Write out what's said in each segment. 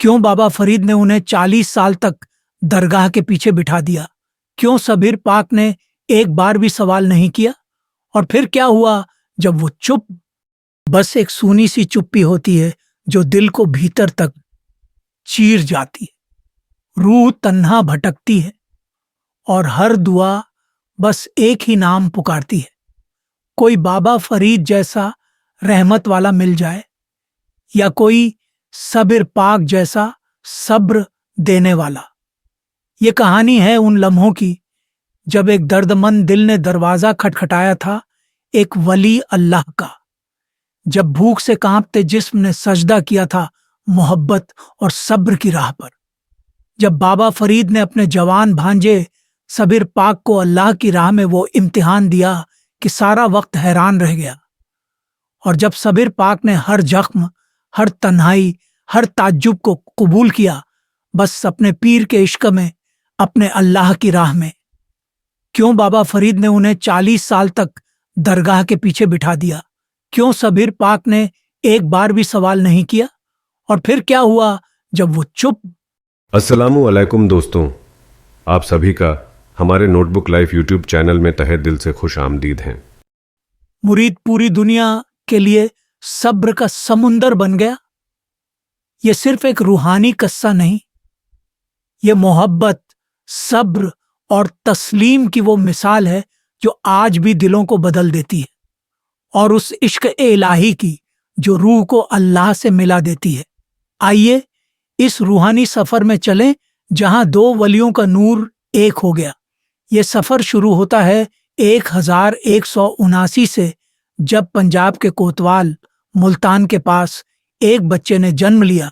کیوں بابا فرید نے انہیں 40 سال تک درگاہ کے پیچھے بٹھا دیا؟ کیوں سبیر پاک نے ایک بار بھی سوال نہیں کیا؟ اور پھر کیا ہوا جب وہ چپ؟ بس ایک سونی سی چپی ہوتی ہے جو دل کو بھیتر تک چیر جاتی ہے، روح تنہا بھٹکتی ہے اور ہر دعا بس ایک ہی نام پکارتی ہے، کوئی بابا فرید جیسا رحمت والا مل جائے، یا کوئی صبر پاک جیسا صبر دینے والا۔ یہ کہانی ہے ان لمحوں کی جب ایک درد مند دل نے دروازہ کھٹکھٹایا تھا ایک ولی اللہ کا، جب بھوک سے کانپتے جسم نے سجدہ کیا تھا محبت اور صبر کی راہ پر، جب بابا فرید نے اپنے جوان بھانجے صبر پاک کو اللہ کی راہ میں وہ امتحان دیا کہ سارا وقت حیران رہ گیا، اور جب صبر پاک نے ہر زخم، ہر تنہائی، ہر تعجب کو قبول کیا، بس اپنے پیر کے عشق میں، اپنے اللہ کی راہ میں۔ کیوں بابا فرید نے انہیں 40 سال تک درگاہ کے پیچھے بٹھا دیا؟ کیوں صبر پاک نے ایک بار بھی سوال نہیں کیا؟ اور پھر کیا ہوا جب وہ چپ؟ السلام علیکم دوستوں، آپ سبھی کا ہمارے note book life YouTube channel میں تہہ دل سے خوش آمدید ہیں۔ مرید پوری دنیا کے لیے صبر کا سمندر بن گیا۔ یہ صرف ایک روحانی قصہ نہیں، یہ محبت، صبر اور تسلیم کی وہ مثال ہے جو آج بھی دلوں کو بدل دیتی ہے، اور اس عشق الہی کی جو روح کو اللہ سے ملا دیتی ہے۔ آئیے اس روحانی سفر میں چلیں جہاں دو ولیوں کا نور ایک ہو گیا۔ یہ سفر شروع ہوتا ہے 1179 سے، جب پنجاب کے کوتوال ملتان کے پاس ایک بچے نے جنم لیا۔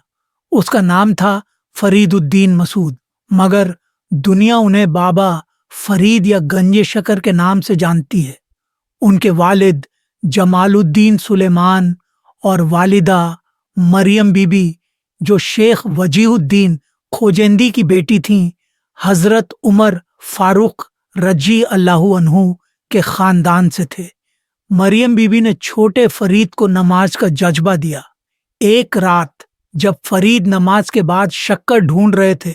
اس کا نام تھا فرید الدین مسعود، مگر دنیا انہیں بابا فرید یا گنج شکر کے نام سے جانتی ہے۔ ان کے والد جمال الدین سلیمان اور والدہ مریم بی بی، جو شیخ وجیہ الدین کھوجندی کی بیٹی تھیں، حضرت عمر فاروق رضی اللہ عنہ کے خاندان سے تھے۔ مریم بی بی نے چھوٹے فرید کو نماز کا جذبہ دیا۔ ایک رات جب فرید نماز کے بعد شکر ڈھونڈ رہے تھے،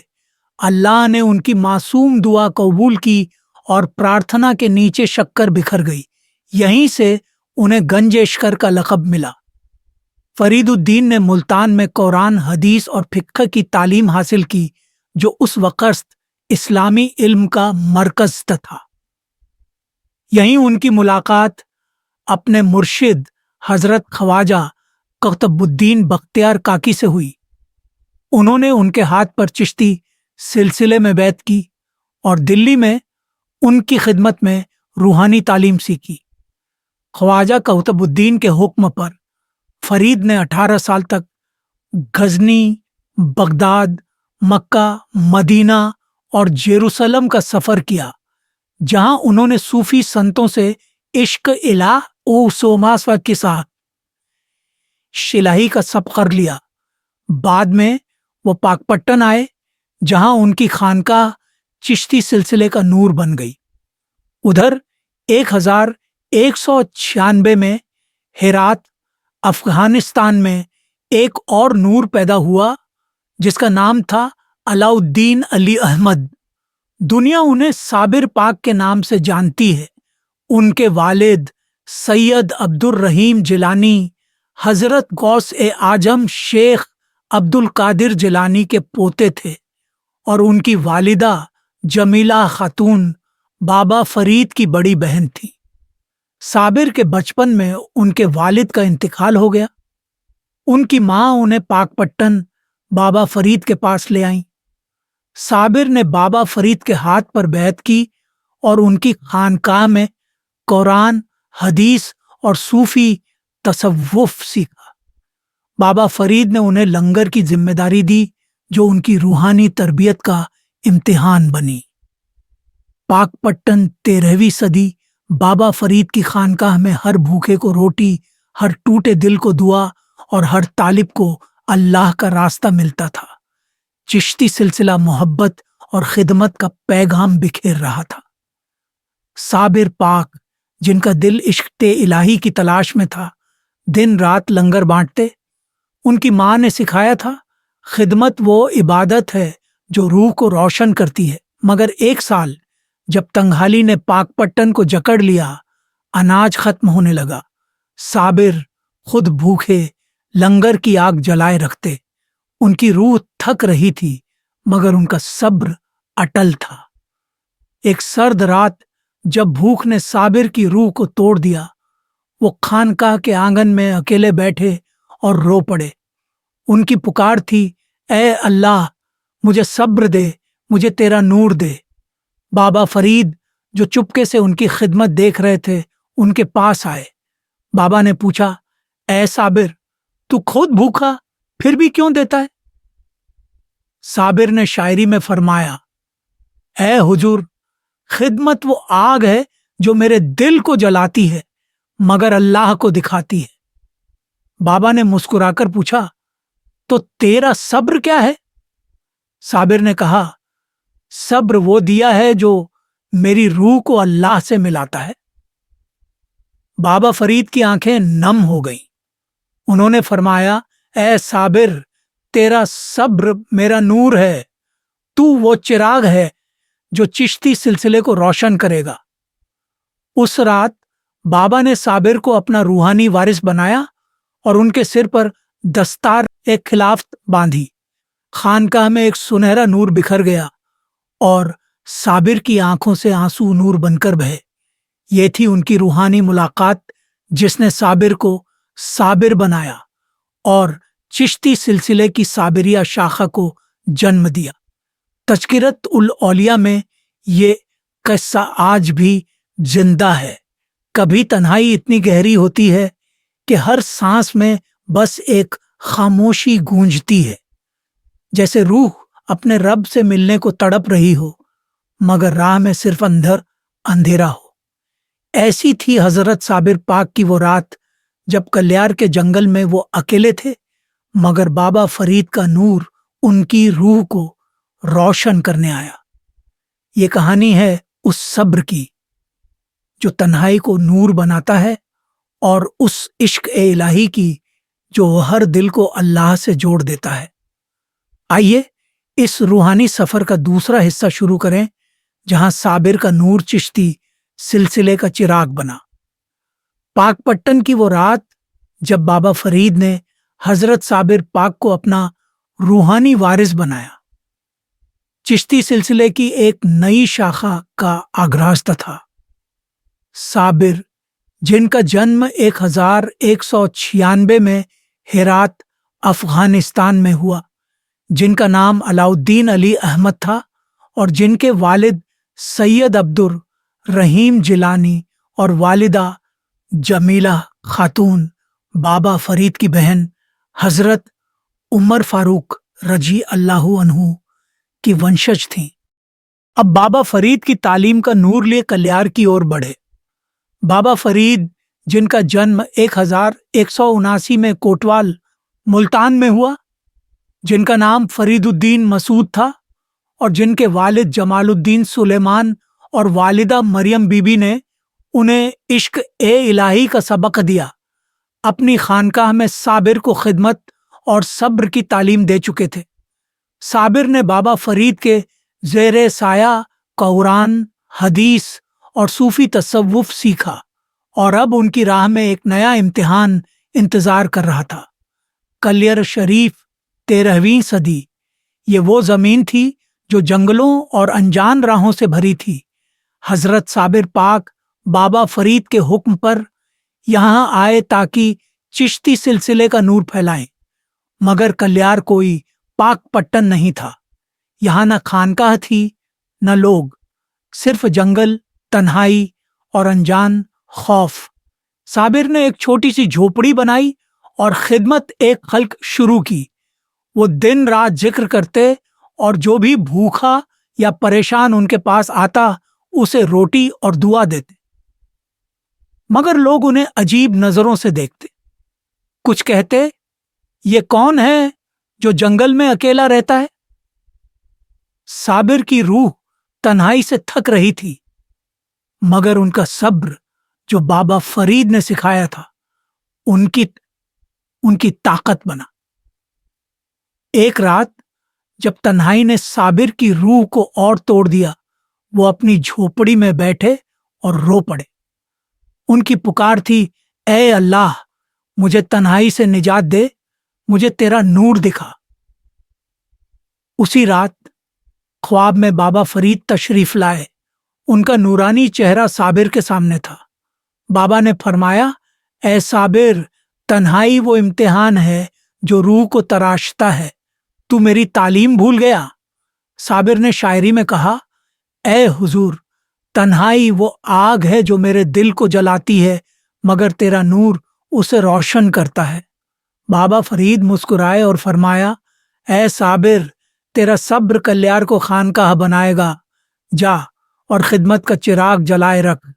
اللہ نے ان کی معصوم دعا قبول کی اور پرارتھنا کے نیچے شکر بکھر گئی۔ یہیں سے انہیں گنج شکر کا لقب ملا۔ فرید الدین نے ملتان میں قرآن، حدیث اور فقہ کی تعلیم حاصل کی، جو اس وقت اسلامی علم کا مرکز تھا۔ یہیں ان کی ملاقات اپنے مرشد حضرت خواجہ قطب الدین بختیار کاکی سے ہوئی۔ انہوں نے ان کے ہاتھ پر چشتی سلسلے میں بیعت کی اور دلی میں ان کی خدمت میں روحانی تعلیم سیکھی۔ خواجہ قطب الدین کے حکم پر فرید نے 18 سال تک غزنی، بغداد، مکہ، مدینہ اور یروشلم کا سفر کیا، جہاں انہوں نے صوفی سنتوں سے عشق الہ او سوماسوا کے ساتھ شلاہی کا سبق کر لیا۔ بعد میں وہ پاک پٹن آئے، جہاں ان کی خانقاہ چشتی سلسلے کا نور بن گئی۔ ادھر 1196 میں ہرات، افغانستان میں ایک اور نور پیدا ہوا جس کا نام تھا علاء الدین علی احمد۔ دنیا انہیں صابر پاک کے نام سے جانتی ہے۔ ان کے والد سید عبد الرحیم جیلانی حضرت غوث اعظم شیخ عبد القادر جیلانی کے پوتے تھے، اور ان کی والدہ جمیلہ خاتون بابا فرید کی بڑی بہن تھی۔ صابر کے بچپن میں ان کے والد کا انتقال ہو گیا۔ ان کی ماں انہیں پاک پٹن بابا فرید کے پاس لے آئیں۔ صابر نے بابا فرید کے ہاتھ پر بیعت کی اور ان کی خانقاہ میں قرآن، حدیث اور صوفی تصوف سیکھا۔ بابا فرید نے انہیں لنگر کی ذمہ داری دی، جو ان کی روحانی تربیت کا امتحان بنی۔ پاک پٹن 13ویں صدی بابا فرید کی خانقاہ میں ہر بھوکے کو روٹی، ہر ٹوٹے دل کو دعا اور ہر طالب کو اللہ کا راستہ ملتا تھا۔ چشتی سلسلہ محبت اور خدمت کا پیغام بکھیر رہا تھا۔ صابر پاک، جن کا دل عشق الہی کی تلاش میں تھا، دن رات لنگر بانٹتے۔ ان کی ماں نے سکھایا تھا، خدمت وہ عبادت ہے جو روح کو روشن کرتی ہے، مگر ایک سال جب تنگحالی نے پاک پٹن کو جکڑ لیا، اناج ختم ہونے لگا، صابر خود بھوکے لنگر کی آگ جلائے رکھتے، ان کی روح تھک رہی تھی مگر ان کا صبر اٹل تھا۔ ایک سرد رات جب بھوک نے صابر کی روح کو توڑ دیا، وہ خانقاہ کے آنگن میں اکیلے بیٹھے اور رو پڑے۔ ان کی پکار تھی، اے اللہ مجھے صبر دے، مجھے تیرا نور دے۔ بابا فرید جو چپکے سے ان کی خدمت دیکھ رہے تھے ان کے پاس آئے۔ بابا نے پوچھا، اے صابر تو خود بھوکا پھر بھی کیوں دیتا ہے؟ صابر نے شاعری میں فرمایا، اے حضور خدمت وہ آگ ہے جو میرے دل کو جلاتی ہے مگر اللہ کو دکھاتی ہے۔ بابا نے مسکرا کر پوچھا، تو تیرا صبر کیا ہے؟ صابر نے کہا، صبر وہ دیا ہے جو میری روح کو اللہ سے ملاتا ہے۔ بابا فرید کی آنکھیں نم ہو گئیں۔ انہوں نے فرمایا، اے صابر تیرا صبر میرا نور ہے، تو وہ چراغ ہے جو چشتی سلسلے کو روشن کرے گا۔ اس رات بابا نے صابر کو اپنا روحانی وارث بنایا اور ان کے سر پر دستار ایک خلافت باندھی۔ خانقاہ میں ایک سنہرا نور بکھر گیا اور صابر کی آنکھوں سے آنسو نور بن کر بہے۔ یہ تھی ان کی روحانی ملاقات جس نے صابر کو صابر بنایا اور چشتی سلسلے کی صابریہ شاخہ کو جنم دیا۔ تذکرۃ الاولیاء میں یہ قصہ آج بھی زندہ ہے۔ کبھی تنہائی اتنی گہری ہوتی ہے کہ ہر سانس میں بس ایک خاموشی گونجتی ہے، جیسے روح اپنے رب سے ملنے کو تڑپ رہی ہو مگر راہ میں صرف اندھیرا ہو۔ ایسی تھی حضرت صابر پاک کی وہ رات جب کلیار کے جنگل میں وہ اکیلے تھے مگر بابا فرید کا نور ان کی روح کو روشن کرنے آیا۔ یہ کہانی ہے اس صبر کی جو تنہائی کو نور بناتا ہے اور اس عشق الہی کی جو ہر دل کو اللہ سے جوڑ دیتا ہے۔ آئیے اس روحانی سفر کا دوسرا حصہ شروع کریں جہاں صابر کا نور چشتی سلسلے کا چراغ بنا۔ پاک پٹن کی وہ رات جب بابا فرید نے حضرت صابر پاک کو اپنا روحانی وارث بنایا، چشتی سلسلے کی ایک نئی شاخہ کا آغاز تھا۔ صابر جن کا جنم 1196 میں ہرات افغانستان میں ہوا، جن کا نام علاؤالدین علی احمد تھا اور جن کے والد سید عبدالرحیم جیلانی اور والدہ جمیلہ خاتون بابا فرید کی بہن حضرت عمر فاروق رضی اللہ عنہ کی ونشج تھیں۔ اب بابا فرید کی تعلیم کا نور لیے کلیار کی اور بڑھے۔ بابا فرید جن کا جنم 1179 میں کوٹوال ملتان میں ہوا، جن کا نام فرید الدین مسعود تھا اور جن کے والد جمال الدین سلیمان اور والدہ مریم بی بی نے انہیں عشق الہی کا سبق دیا، اپنی خانقاہ میں صابر کو خدمت اور صبر کی تعلیم دے چکے تھے۔ صابر نے بابا فرید کے زیر سایہ قرآن، حدیث اور صوفی تصوف سیکھا اور اب ان کی راہ میں ایک نیا امتحان انتظار کر رہا تھا۔ کلیئر شریف 13ویں صدی، یہ وہ زمین تھی جو جنگلوں اور انجان راہوں سے بھری تھی۔ حضرت صابر پاک بابا فرید کے حکم پر یہاں آئے تاکہ چشتی سلسلے کا نور پھیلائیں، مگر کلیار کوئی پاک پٹن نہیں تھا۔ یہاں نہ خانقاہ تھی نہ لوگ، صرف جنگل، تنہائی اور انجان خوف۔ صابر نے ایک چھوٹی سی جھوپڑی بنائی اور خدمت ایک خلق شروع کی۔ وہ دن رات ذکر کرتے اور جو بھی بھوکا یا پریشان ان کے پاس آتا اسے روٹی اور دعا دیتے، مگر لوگ انہیں عجیب نظروں سے دیکھتے۔ کچھ کہتے، یہ کون ہے جو جنگل میں اکیلا رہتا ہے؟ صابر کی روح تنہائی سے تھک رہی تھی مگر ان کا صبر جو بابا فرید نے سکھایا تھا ان کی طاقت بنا۔ ایک رات جب تنہائی نے صابر کی روح کو اور توڑ دیا، وہ اپنی جھوپڑی میں بیٹھے اور رو پڑے۔ ان کی پکار تھی، اے اللہ، مجھے تنہائی سے نجات دے، مجھے تیرا نور دکھا۔ اسی رات خواب میں بابا فرید تشریف لائے۔ ان کا نورانی چہرہ صابر کے سامنے تھا۔ بابا نے فرمایا، اے صابر، تنہائی وہ امتحان ہے جو روح کو تراشتا ہے، تو میری تعلیم بھول گیا۔ صابر نے شاعری میں کہا، اے حضور، تنہائی وہ آگ ہے جو میرے دل کو جلاتی ہے، مگر تیرا نور اسے روشن کرتا ہے۔ بابا فرید مسکرائے اور فرمایا، اے صابر، تیرا صبر کلیار کو خانقاہ بنائے گا، جا اور خدمت کا چراغ جلائے رکھ۔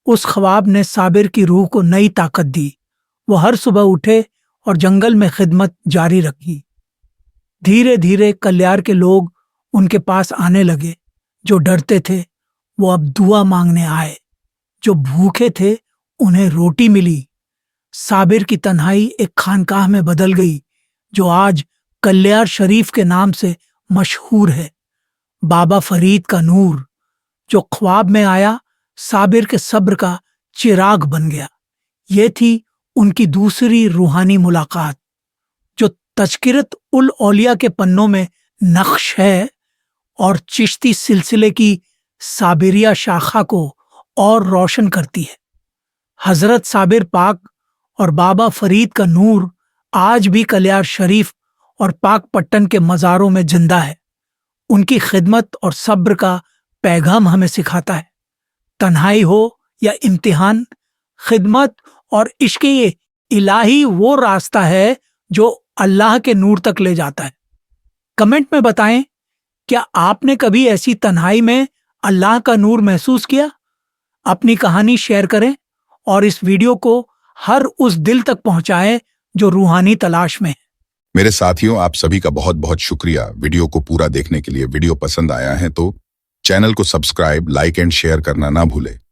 اس خواب نے صابر کی روح کو نئی طاقت دی۔ وہ ہر صبح اٹھے اور جنگل میں خدمت جاری رکھی۔ دھیرے دھیرے کلیار کے لوگ ان کے پاس آنے لگے۔ جو ڈرتے تھے وہ اب دعا مانگنے آئے، جو بھوکے تھے انہیں روٹی ملی۔ صابر کی تنہائی ایک خانقاہ میں بدل گئی، جو آج کلیار شریف کے نام سے مشہور ہے۔ بابا فرید کا نور جو خواب میں آیا، صابر کے صبر کا چراغ بن گیا۔ یہ تھی ان کی دوسری روحانی ملاقات، جو تذکرۃ الاولیاء کے پنوں میں نقش ہے اور چشتی سلسلے کی صابریہ شاخہ کو اور روشن کرتی ہے۔ حضرت صابر پاک اور بابا فرید کا نور آج بھی کلیار شریف اور پاک پٹن کے مزاروں میں زندہ ہے۔ ان کی خدمت اور صبر کا پیغام ہمیں سکھاتا ہے، تنہائی ہو یا امتحان، خدمت اور عشق الہی وہ راستہ ہے جو اللہ کے نور تک لے جاتا ہے۔ کمنٹ میں بتائیں، کیا آپ نے کبھی ایسی تنہائی میں اللہ کا نور محسوس کیا؟ اپنی کہانی شیئر کریں اور اس ویڈیو کو ہر اس دل تک پہنچائیں جو روحانی تلاش میں ہے۔ میرے ساتھیوں، آپ سبھی کا بہت بہت شکریہ ویڈیو کو پورا دیکھنے کے لیے۔ ویڈیو پسند آیا ہے تو چینل کو سبسکرائب، لائک اینڈ شیئر کرنا نہ بھولے۔